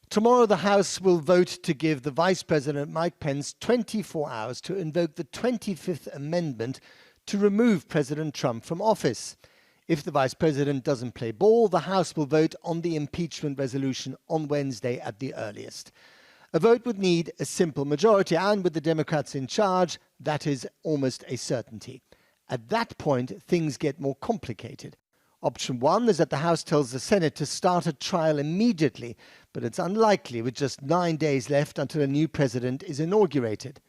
Tomorrow, the House will vote to give the Vice President, Mike Pence, 24 hours to invoke the 25th Amendment to remove President Trump from office. If the Vice President doesn't play ball, the House will vote on the impeachment resolution on Wednesday at the earliest. A vote would need a simple majority, and with the Democrats in charge, that is almost a certainty. At that point, things get more complicated. Option one is that the House tells the Senate to start a trial immediately, but it's unlikely with just 9 days left until a new president is inaugurated.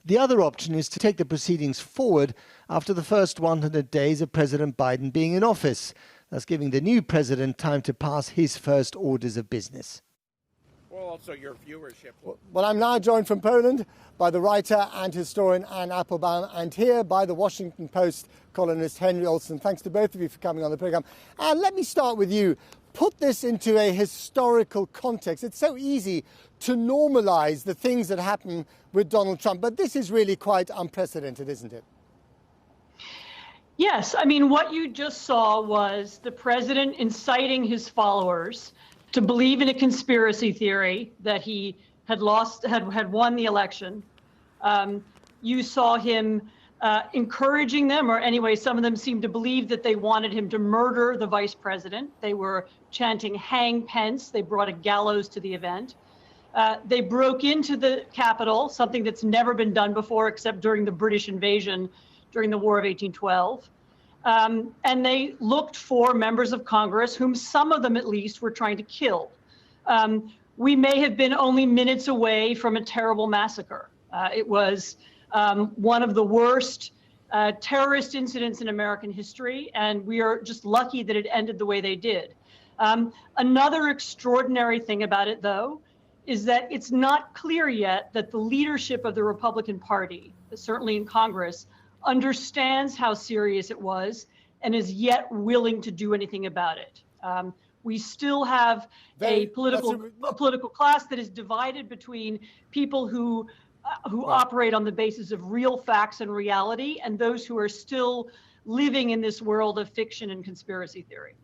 The other option is to take the proceedings forward after the first 100 days of President Biden being in office, thus giving the new president time to pass his first orders of business. Well, also your viewership. Well, I'm now joined from Poland by the writer and historian Anne Applebaum, and here by the Washington Post columnist Henry Olsen. Thanks to both of you for coming on the programme. And let me start with you. Put this into a historical context. It's so easy to normalise the things that happen with Donald Trump, but this is really quite unprecedented, isn't it? Yes. I mean, what you just saw was the president inciting his followers to believe in a conspiracy theory that he had won the election. You saw him encouraging them, or anyway, some of them seemed to believe that they wanted him to murder the vice president. They were chanting, "Hang Pence." They brought a gallows to the event. They broke into the Capitol, something that's never been done before except during the British invasion during the War of 1812. And they looked for members of Congress, whom some of them at least were trying to kill. We may have been only minutes away from a terrible massacre. It was one of the worst terrorist incidents in American history, and we are just lucky that it ended the way they did. Another extraordinary thing about it, though, is that it's not clear yet that the leadership of the Republican Party, certainly in Congress, understands how serious it was and is yet willing to do anything about it. We still have a political class that is divided between people who operate on the basis of real facts and reality, and those who are still living in this world of fiction and conspiracy theory.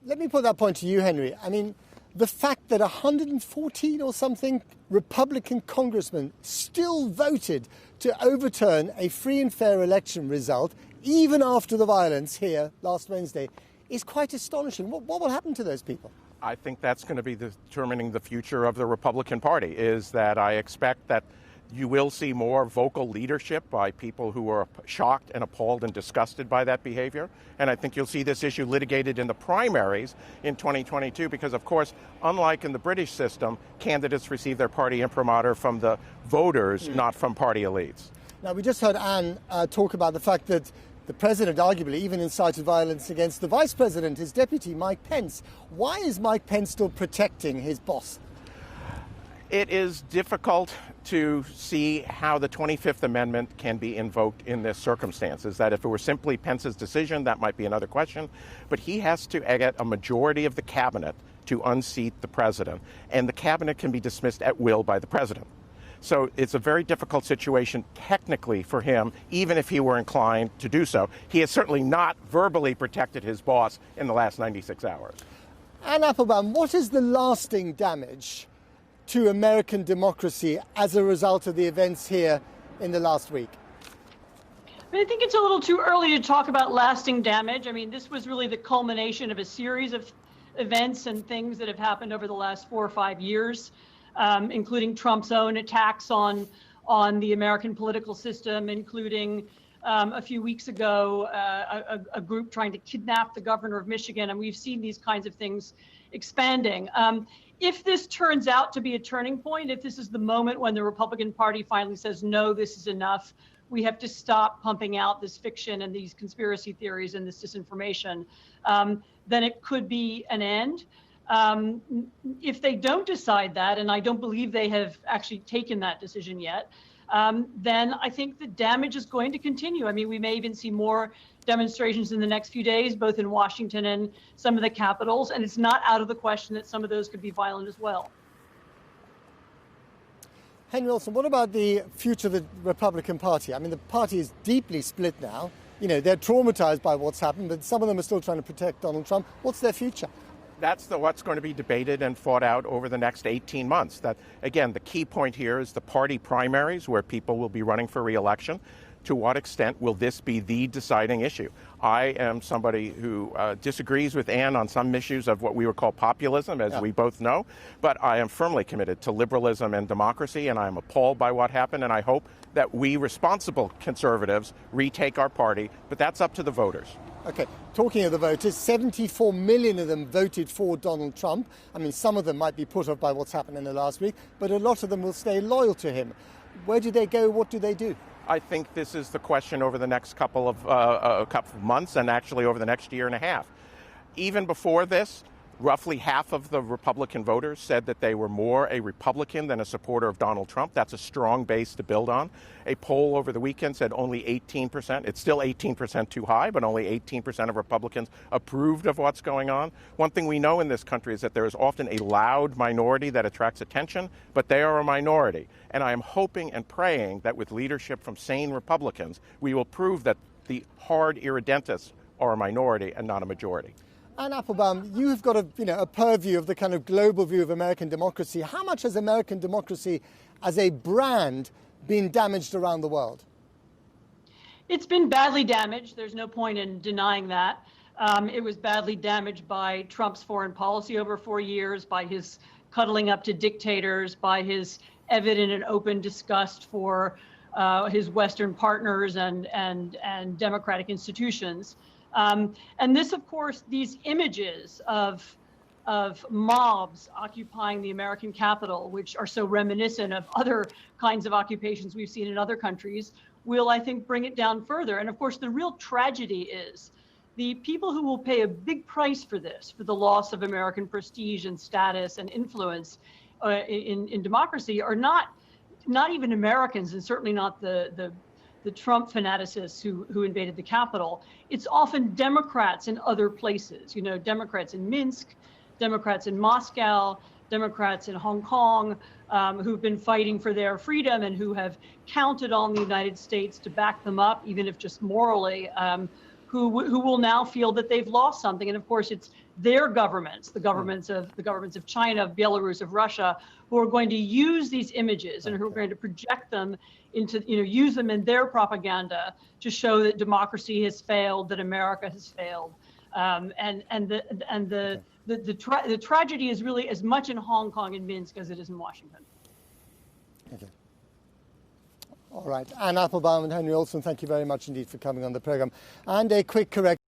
Let me put that point to you, Henry. I mean, the fact that 114 or something Republican congressmen still voted to overturn a free and fair election result, even after the violence here last Wednesday, is quite astonishing. What will happen to those people? I think that's going to be determining the future of the Republican Party, is that I expect that you will see more vocal leadership by people who are shocked and appalled and disgusted by that behavior. And I think you'll see this issue litigated in the primaries in 2022 because, of course, unlike in the British system, candidates receive their party imprimatur from the voters, not from party elites. Now, we just heard Anne talk about the fact that the president arguably even incited violence against the vice president, his deputy, Mike Pence. Why is Mike Pence still protecting his boss? It is difficult to see how the 25th Amendment can be invoked in this circumstances. That if it were simply Pence's decision, that might be another question. But he has to get a majority of the cabinet to unseat the president. And the cabinet can be dismissed at will by the president. So it's a very difficult situation technically for him, even if he were inclined to do so. He has certainly not verbally protected his boss in the last 96 hours. Anne Applebaum, what is the lasting damage to American democracy as a result of the events here in the last week? I think it's a little too early to talk about lasting damage. I mean, this was really the culmination of a series of events and things that have happened over the last 4 or 5 years, including Trump's own attacks on the American political system, including a few weeks ago, a group trying to kidnap the governor of Michigan. And we've seen these kinds of things expanding. If this turns out to be a turning point, if this is the moment when the Republican Party finally says, no, this is enough, we have to stop pumping out this fiction and these conspiracy theories and this disinformation, then it could be an end. If they don't decide that, and I don't believe they have actually taken that decision yet, then I think the damage is going to continue. I mean, we may even see more demonstrations in the next few days, both in Washington and some of the capitals, and it's not out of the question that some of those could be violent as well. Henry Olsen, what about the future of the Republican Party? I mean, the party is deeply split now. You know, they're traumatized by what's happened, but some of them are still trying to protect Donald Trump. What's their future? That's what's going to be debated and fought out over the next 18 months. That, again, the key point here is the party primaries, where people will be running for re-election. To what extent will this be the deciding issue? I am somebody who disagrees with Ann on some issues of what we would call populism, as we both know, but I am firmly committed to liberalism and democracy, and I am appalled by what happened, and I hope that we responsible conservatives retake our party, but that's up to the voters. Okay, talking of the voters, 74 million of them voted for Donald Trump. I mean, some of them might be put off by what's happened in the last week, but a lot of them will stay loyal to him. Where do they go? What do they do? I think this is the question over the next couple of months, and actually over the next year and a half. Even before this, roughly half of the Republican voters said that they were more a Republican than a supporter of Donald Trump. That's a strong base to build on. A poll over the weekend said only 18%. It's still 18% too high, but only 18% of Republicans approved of what's going on. One thing we know in this country is that there is often a loud minority that attracts attention, but they are a minority. And I am hoping and praying that with leadership from sane Republicans, we will prove that the hard irredentists are a minority and not a majority. Anne Applebaum, you have got a purview of the kind of global view of American democracy. How much has American democracy as a brand been damaged around the world? It's been badly damaged. There's no point in denying that. It was badly damaged by Trump's foreign policy over 4 years, by his cuddling up to dictators, by his evident and open disgust for his Western partners and democratic institutions. And this, of course, these images of mobs occupying the American Capitol, which are so reminiscent of other kinds of occupations we've seen in other countries, will, I think, bring it down further. And of course, the real tragedy is the people who will pay a big price for this, for the loss of American prestige and status and influence in democracy, are not even Americans, and certainly not the Trump fanaticists who invaded the Capitol. It's often Democrats in other places, Democrats in Minsk, Democrats in Moscow, Democrats in Hong Kong, who've been fighting for their freedom and who have counted on the United States to back them up, even if just morally, who will now feel that they've lost something. And of course, it's their governments, the governments of China, of Belarus, of Russia, who are going to use these images and who are going to project them into, use them in their propaganda to show that democracy has failed, that America has failed. The tragedy is really as much in Hong Kong and Minsk as it is in Washington. Okay. All right. Anne Applebaum and Henry Olsen, thank you very much indeed for coming on the program. And a quick correction.